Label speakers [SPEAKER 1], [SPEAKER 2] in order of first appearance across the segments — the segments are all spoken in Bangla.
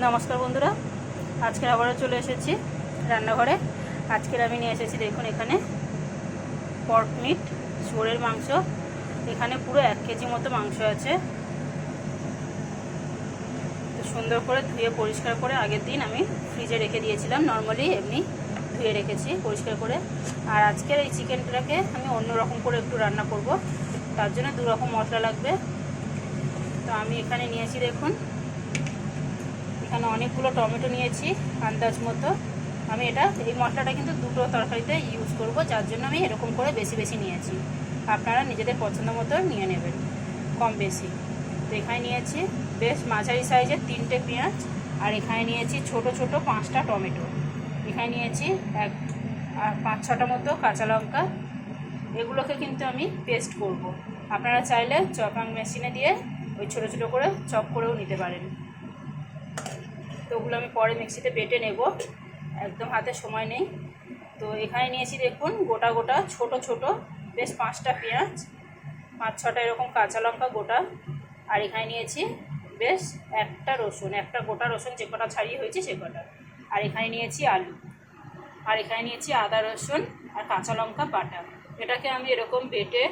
[SPEAKER 1] নমস্কার বন্ধুরা, আজকে আবারও চলে এসেছি রান্নাঘরে। আজকের আমি নিয়ে এসেছি, দেখুন এখানে পর্ক মিট, শুয়োরের মাংস। এখানে পুরো 1 কেজি মতো মাংস আছে। তো সুন্দর করে ধুয়ে পরিষ্কার করে আগের দিন আমি ফ্রিজে রেখে দিয়েছিলাম, নর্মালি এমনি ধুয়ে রেখেছি পরিষ্কার করে। আর আজকের এই চিকেনটাকে আমি অন্যরকম করে একটু রান্না করব, তার জন্য 2 রকম মশলা লাগবে। তো আমি এখানে নিয়েছি, দেখুন এখানে অনেকগুলো টমেটো নিয়েছি আন্দাজ মতো। আমি এই মশলাটা কিন্তু 2টো তরকারিতে ইউজ করব, যার জন্য আমি এরকম করে বেশি বেশি নিয়েছি। আপনারা নিজেদের পছন্দ মতো নিয়ে নেবেন, কম বেশি। তো এখানে নিয়েছি বেশ মাঝারি সাইজের 3টে পেঁয়াজ, আর এখানে নিয়েছি ছোট ছোট 5টা টমেটো। এখানে নিয়েছি 5-6টা মতো কাঁচা লঙ্কা। এগুলোকে কিন্তু আমি পেস্ট করব। আপনারা চাইলে চপিং মেশিনে দিয়ে ওই ছোটো ছোটো করে চপ করেও নিতে পারেন। তো ওগুলো আমি পরে মিক্সিতে বেটে নেব, একদম হাতে সময় নেই। তো এখানে নিয়েছি, দেখুন গোটা গোটা ছোট ছোট বেশ 5টা পেঁয়াজ, 5-6টা এরকম কাঁচা লঙ্কা গোটা। আর এখানে নিয়েছি বেশ একটা গোটা রসুন, যে কটা ছাড়িয়ে হয়েছে সে কটা। আর এখানে নিয়েছি আলু, আর এখানে নিয়েছি আদা রসুন আর কাঁচা লঙ্কা বাটা। এটাকে আমি এরকম বেটে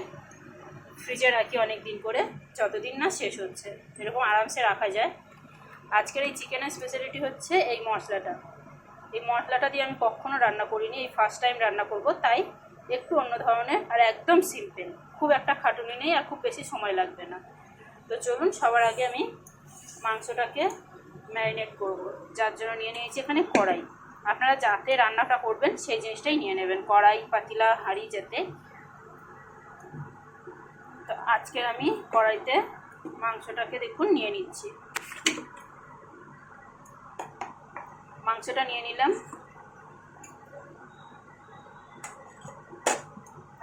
[SPEAKER 1] ফ্রিজে রাখি অনেক দিন করে, যতদিন না শেষ হচ্ছে, এরকম আরামসে রাখা যায়। আজকের এই চিকেনের স্পেশালিটি হচ্ছে এই মশলাটা। এই মশলাটা দিয়ে আমি কখনো রান্না করিনি, এই ফার্স্ট টাইম রান্না করব, তাই একটু অন্য ধরনের আর একদম সিম্পল, খুব একটা খাটুনি নেই আর খুব বেশি সময় লাগবে না। তো চলুন, সবার আগে আমি মাংসটাকে ম্যারিনেট করব, যার জন্য নিয়ে নিয়েছি এখানে কড়াই। আপনারা যাতে রান্নাটা করবেন সেই জিনিসটাই নিয়ে নেবেন, কড়াই, পাতিলা, হাঁড়ি যাতে। তো আজকের আমি কড়াইতে মাংসটাকে দেখুন নিয়ে নিচ্ছি। মাংসটা নিয়ে নিলাম।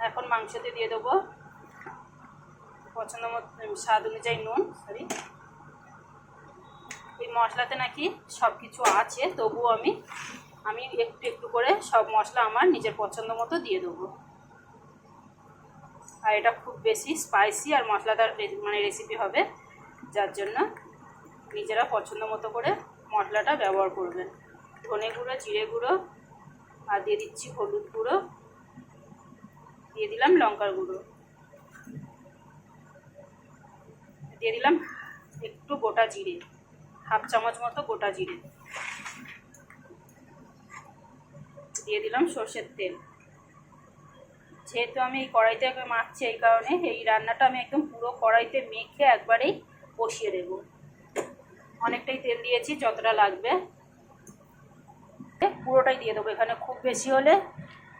[SPEAKER 1] এখন মাংসতে দিয়ে দেবো পছন্দ মতো স্বাদ অনুযায়ী নুন। এই মশলাতে নাকি সব কিছু আছে, তবুও আমি একটু একটু করে সব মশলা আমার নিজের পছন্দ মতো দিয়ে দেবো। আর এটা খুব বেশি স্পাইসি আর মশলাদার রেসিপি হবে, যার জন্য নিজেরা পছন্দ মতো করে মশলাটা ব্যবহার করবেন। ধনে গুঁড়ো, জিরে গুঁড়ো, আর দিয়ে দিচ্ছি হলুদ গুঁড়ো, দিয়ে দিলাম লঙ্কার গুঁড়ো, দিয়ে দিলাম একটু গোটা জিরে, 1/2 চামচ মতো গোটা জিরে, দিয়ে দিলাম সর্ষের তেল। যেহেতু আমি এই কড়াইতে মাখছি, এই কারণে এই রান্নাটা আমি একদম পুরো কড়াইতে মেখে একবারেই বসিয়ে দেব। অনেকটাই তেল দিয়েছি, যতটা লাগবে পুরোটাই দিয়ে দেবো। এখানে খুব বেশি হলে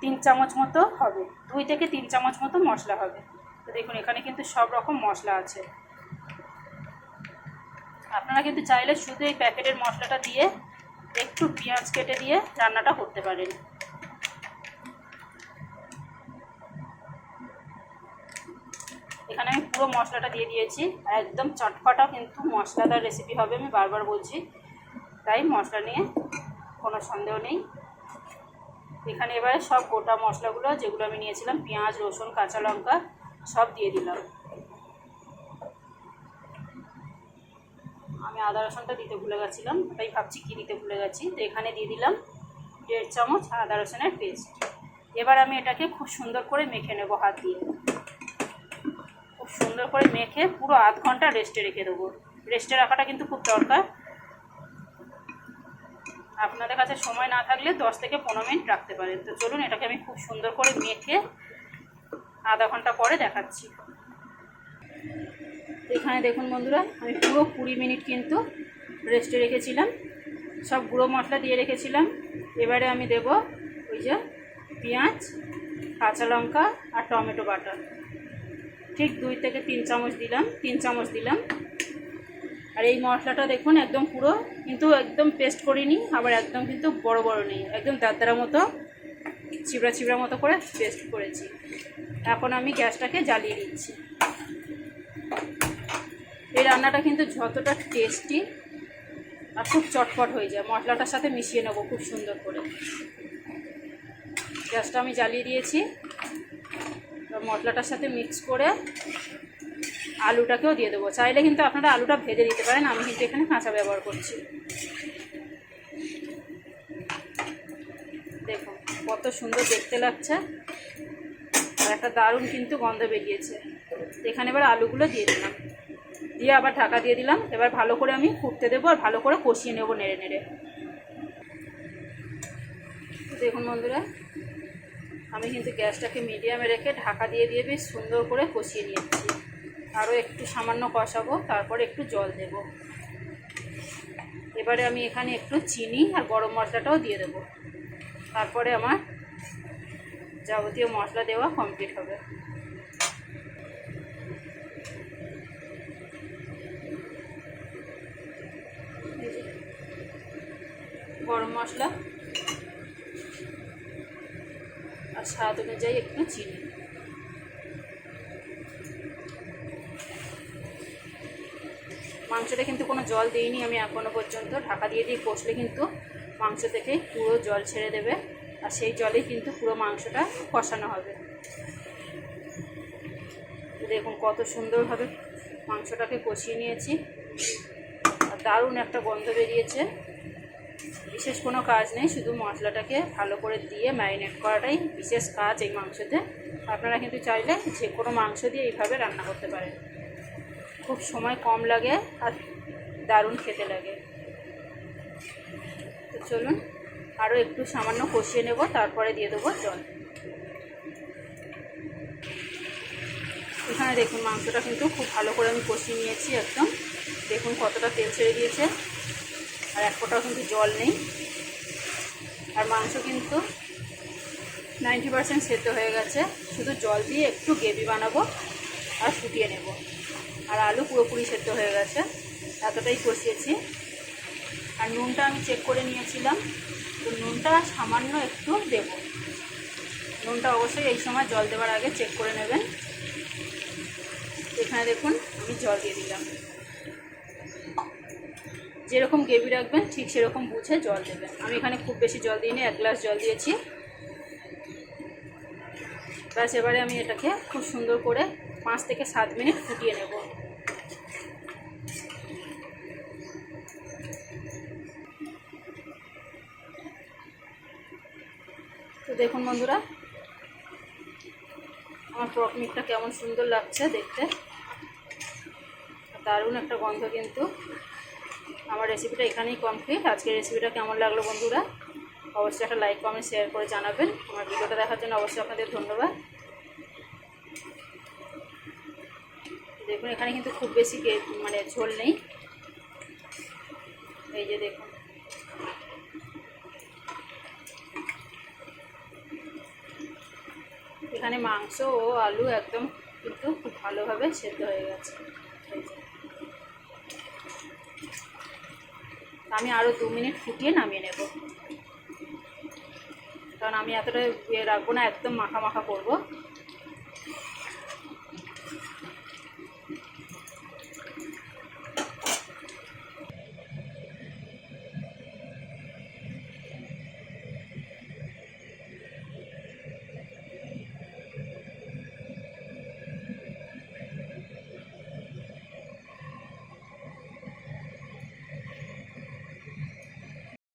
[SPEAKER 1] 3 চামচ মতো হবে, 2 থেকে 3 চামচ মতো মশলা হবে। তো দেখুন এখানে কিন্তু সব রকম মশলা আছে। আপনারা কিন্তু চাইলে শুধু এই প্যাকেটের মশলাটা দিয়ে একটু পেঁয়াজ কেটে দিয়ে রান্নাটা করতে পারেন। এখানে আমি পুরো মশলাটা দিয়ে দিয়েছি, একদম চটপটা কিন্তু মশলাদার রেসিপি হবে, আমি বারবার বলছি, তাই মশলা নিয়ে কোনো সন্দেহ নেই। এখানে এবারে সব গোটা মশলাগুলো যেগুলো আমি নিয়েছিলাম, পেঁয়াজ, রসুন, কাঁচা লঙ্কা, সব দিয়ে দিলাম। আমি আদা রসুনটা দিতে ভুলে গেছিলাম, তাই ভাবছি কী দিতে ভুলে গেছি। তো এখানে দিয়ে দিলাম 1.5 চামচ আদা রসুনের পেস্ট। এবার আমি এটাকে খুব সুন্দর করে মেখে নেব হাত দিয়ে। খুব সুন্দর করে মেখে পুরো আধ ঘন্টা রেস্টে রেখে দেবো। রেস্টে রাখাটা কিন্তু খুব দরকার। আপনাদের কাছে সময় না থাকলে 10 থেকে 15 মিনিট রাখতে পারেন। তো চলুন, এটাকে আমি খুব সুন্দর করে মেখে আধা ঘন্টা পরে দেখাচ্ছি। এখানে দেখুন বন্ধুরা, আমি পুরো 20 মিনিট কিন্তু রেস্টে রেখেছিলাম, সব গুঁড়ো মশলা দিয়ে রেখেছিলাম। এবারে আমি দেব ওই যে পেঁয়াজ, কাঁচা লঙ্কা আর টমেটো বাটা, ঠিক 2 থেকে 3 চামচ দিলাম, 3 চামচ দিলাম। আর এই মশলাটা দেখুন একদম পুরো কিন্তু একদম পেস্ট করিনি, আবার একদম কিন্তু বড় বড় নেই, একদম দারদারা মতো চিবড়া চিবড়া মতো করে পেস্ট করেছি। এখন আমি গ্যাসটাকে জ্বালিয়ে দিচ্ছি। এই রান্নাটা কিন্তু যতটা টেস্টি আর খুব চটপট হয়ে যায়, মশলাটার সাথে মিশিয়ে নেবো খুব সুন্দর করে। গ্যাসটা আমি জ্বালিয়ে দিয়েছি, মশলাটার সাথে মিক্স করে আলুটাকেও দিয়ে দেবো। চাইলে কিন্তু আপনারা আলুটা ভেজে দিতে পারেন, আমি কিন্তু এখানে কাঁচা ব্যবহার করছি। দেখুন কত সুন্দর দেখতে লাগছে, আর একটা দারুণ কিন্তু গন্ধ বেরিয়েছে। এখানে এবার আলুগুলো দিয়ে দিলাম, দিয়ে আবার ঢাকা দিয়ে দিলাম। এবার ভালো করে আমি ফুটতে দেবো আর ভালো করে কষিয়ে নেবো নেড়ে নেড়ে। দেখুন বন্ধুরা, আমি কিন্তু গ্যাসটাকে মিডিয়ামে রেখে ঢাকা দিয়ে দিয়ে বেশ সুন্দর করে কষিয়ে নিয়েছি। আরও একটু সামান্য কষাবো, তারপরে একটু জল দেব। এবারে আমি এখানে একটু চিনি আর গরম মশলাটাও দিয়ে দেবো। তারপরে আমার যাবতীয় মশলা দেওয়া কমপ্লিট হবে। গরম মশলা আর স্বাদ অনুযায়ী একটু চিনি। মাংসটা কিন্তু কোনো জল দিইনি আমি এখনও পর্যন্ত। ঢাকা দিয়ে দিয়ে কষলে কিন্তু মাংস থেকে পুরো জল ছেড়ে দেবে, আর সেই জলেই কিন্তু পুরো মাংসটা কষানো হবে। দেখুন কত সুন্দরভাবে মাংসটাকে কষিয়ে নিয়েছি, আর দারুণ একটা গন্ধ বেরিয়েছে। বিশেষ কোনো কাজ নেই, শুধু মশলাটাকে ভালো করে দিয়ে ম্যারিনেট করাটাই বিশেষ কাজ এই মাংসতে। আপনারা কিন্তু চাইলে যে কোনো মাংস দিয়ে এইভাবে রান্না করতে পারেন, খুব সময় কম লাগে আর দারুণ খেতে লাগে। তো চলুন আরও একটু সামান্য কষিয়ে নেব, তারপরে দিয়ে দেবো জল। এখানে দেখুন মাংসটা কিন্তু খুব ভালো করে আমি কষিয়ে নিয়েছি একদম। দেখুন কতটা তেল ছেড়ে দিয়েছে, আর এক ফোঁটাও কিন্তু জল নেই। আর মাংস কিন্তু 90% সেদ্ধ হয়ে গেছে, শুধু জল দিয়ে একটু গ্রেভি বানাবো আর ফুটিয়ে নেব। আর আলু পুরোপুরি সেদ্ধ হয়ে গেছে, এতটাই কষিয়েছি। আর নুনটা আমি চেক করে নিয়েছিলাম, তো নুনটা সামান্য একটু দেব। নুনটা অবশ্যই এই সময় জল দেওয়ার আগে চেক করে নেবেন। এখানে দেখুন আমি জল দিয়ে দিলাম। যেরকম গ্রেভি রাখবেন ঠিক সেরকম বুঝে জল দেবেন। আমি এখানে খুব বেশি জল দিইনি, 1 গ্লাস জল দিয়েছি। ব্যাস, এবারে আমি এটাকে খুব সুন্দর করে 5 থেকে 7 মিনিট ফুটিয়ে নেব। তো দেখুন বন্ধুরা, আমার পক মিটটা কেমন সুন্দর লাগছে দেখতে, দারুণ একটা গন্ধ কিন্তু। আমার রেসিপিটা এখানেই কমপ্লিট। আজকের রেসিপিটা কেমন লাগলো বন্ধুরা, অবশ্যই একটা লাইক কমেন্ট শেয়ার করে জানাবেন। আমার ভিডিওটা দেখার জন্য অবশ্যই আপনাদের ধন্যবাদ। দেখুন এখানে কিন্তু খুব বেশি ঝোল নেই, এই যে দেখুন। এখানে মাংস ও আলু একদম কিন্তু খুব ভালোভাবে সেদ্ধ হয়ে গেছে। আমি আরও 2 মিনিট ফুটিয়ে নামিয়ে নেব, কারণ আমি এতটা রাখবো না, একদম মাখা মাখা করবো।